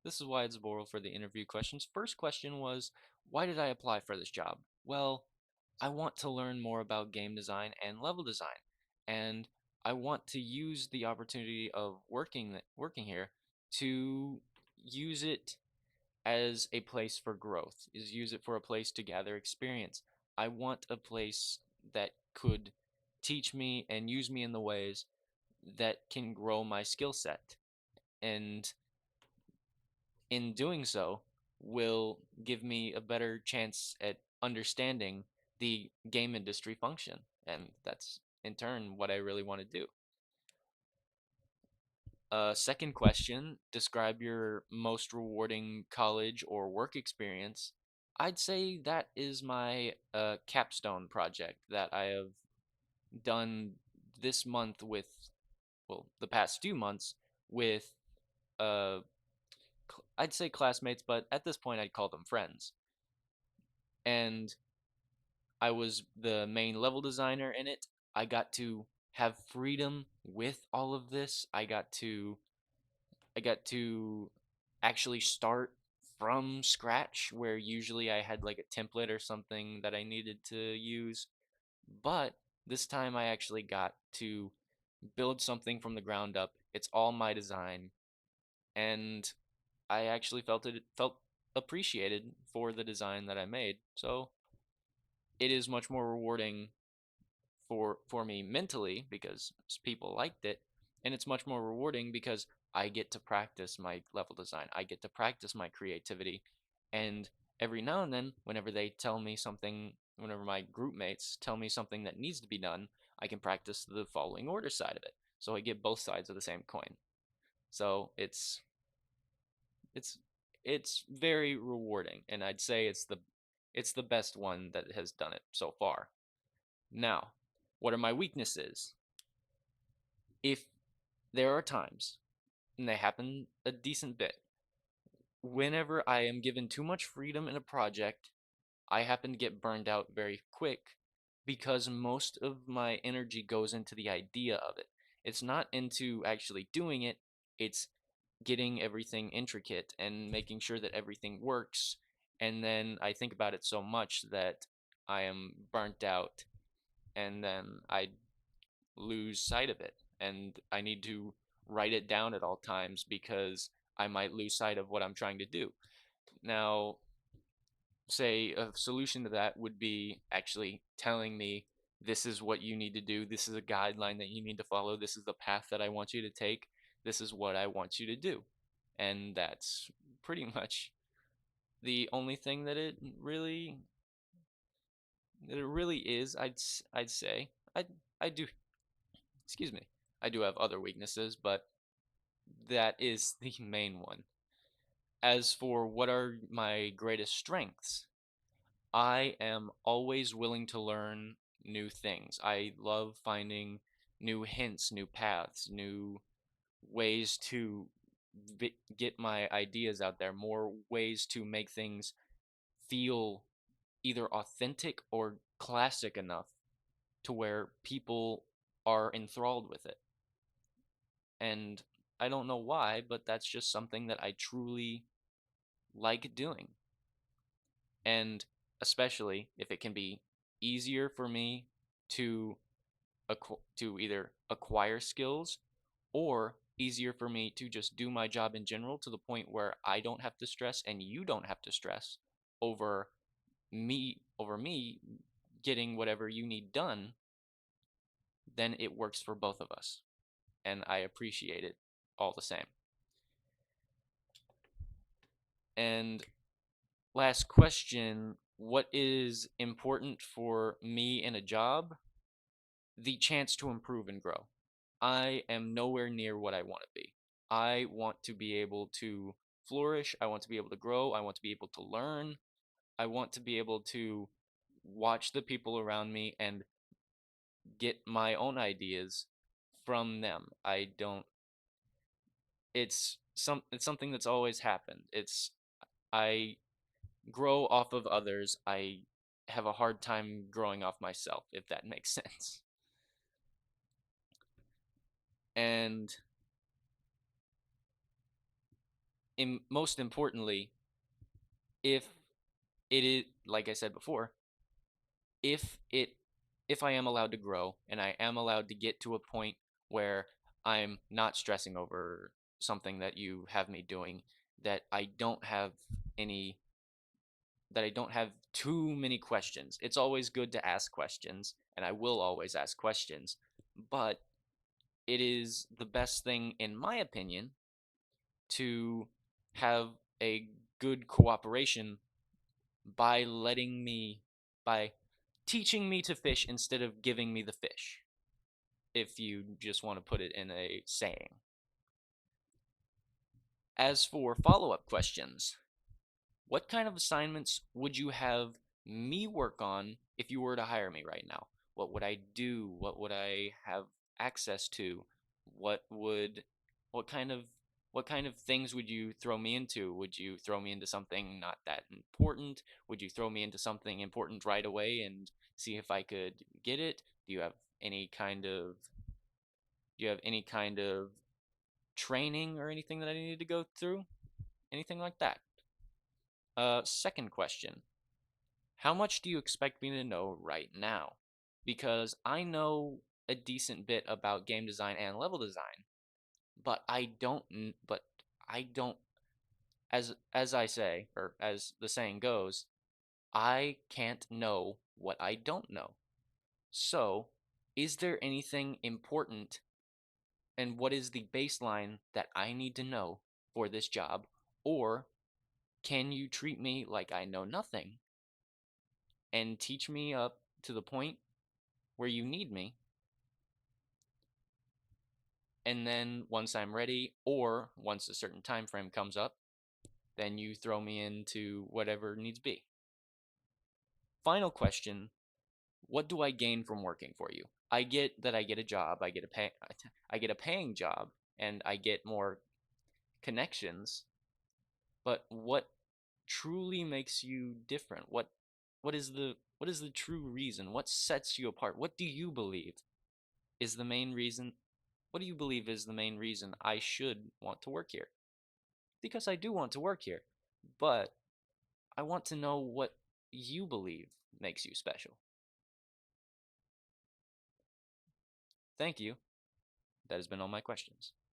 This is Wyatt Zboril for the interview questions. First question was, why did I apply for this job? Well, I want to learn more about game design and level design, and I want to use the opportunity of working here to use it as a place for growth, is use it for a place to gather experience. I want a place that could teach me and use me in the ways that can grow my skill set. And in doing so, will give me a better chance at understanding the game industry function. And that's in turn what I really want to do. Second question, describe your most rewarding college or work experience. I'd say that is my capstone project that I have done this month with, well, the past few months with, uh, I'd say classmates, but at this point I'd call them friends. And I was the main level designer in it. I got to have freedom with all of this. I got to actually start from scratch where usually I had like a template or something that I needed to use. But this time I actually got to build something from the ground up. It's all my design, and I actually felt appreciated for the design that I made. So it is much more rewarding for me mentally because people liked it, and it's much more rewarding because I get to practice my level design. I get to practice my creativity, and every now and then, whenever my group mates tell me something that needs to be done, I can practice the following order side of it. So I get both sides of the same coin. So it's it's very rewarding, and I'd say it's the best one that has done it so far. Now, what are my weaknesses? If there are times, and they happen a decent bit, whenever I am given too much freedom in a project, I happen to get burned out very quick because most of my energy goes into the idea of it. It's not into actually doing it, it's getting everything intricate and making sure that everything works. And then I think about it so much that I am burnt out, and then I lose sight of it. And I need to write it down at all times because I might lose sight of what I'm trying to do. Now, say a solution to that would be actually telling me, this is what you need to do, this is a guideline that you need to follow, this is the path that I want you to take, this is what I want you to do. And that's pretty much the only thing that it really is. I'd say I do, excuse me, I do have other weaknesses, but that is the main one. As for what are my greatest strengths, I am always willing to learn new things. I love finding new hints, new paths, new ways to get my ideas out there, more ways to make things feel either authentic or classic enough to where people are enthralled with it. And I don't know why, but that's just something that I truly like doing. And especially if it can be easier for me to to either acquire skills or easier for me to just do my job in general to the point where I don't have to stress and you don't have to stress over me getting whatever you need done, then it works for both of us. And I appreciate it all the same. And last question, what is important for me in a job? The chance to improve and grow. I am nowhere near what I want to be. I want to be able to flourish. I want to be able to grow. I want to be able to learn. I want to be able to watch the people around me and get my own ideas from them. I don't it's something that's always happened. I grow off of others. I have a hard time growing off myself, if that makes sense. And most importantly, if it is, like I said before, if it if I am allowed to grow and I am allowed to get to a point where I'm not stressing over something that you have me doing, that I don't have any that I don't have too many questions. It's always good to ask questions, and I will always ask questions, but it is the best thing, in my opinion, to have a good cooperation by by teaching me to fish instead of giving me the fish, if you just want to put it in a saying. As for follow up questions, what kind of assignments would you have me work on if you were to hire me right now? What would I do? What would I have access to? What would what kind of what kind of things would you throw me into? Would you throw me into something not that important? Would you throw me into something important right away and see if I could get it? Any kind of do you have any kind of training or anything that I need to go through? Anything like that? Second question. How much do you expect me to know right now? Because I know a decent bit about game design and level design, but I don't as I say, or as the saying goes, I can't know what I don't know. So, is there anything important, and what is the baseline that I need to know for this job? Or can you treat me like I know nothing and teach me up to the point where you need me, and then once I'm ready, or once a certain time frame comes up, then you throw me into whatever needs be? Final question. What do I gain from working for you? I get that I get a job, I get a paying job, and I get more connections, but what truly makes you different? What is the true reason? What sets you apart? What do you believe is the main reason? What do you believe is the main reason I should want to work here? Because I do want to work here, but I want to know what you believe makes you special. Thank you. That has been all my questions.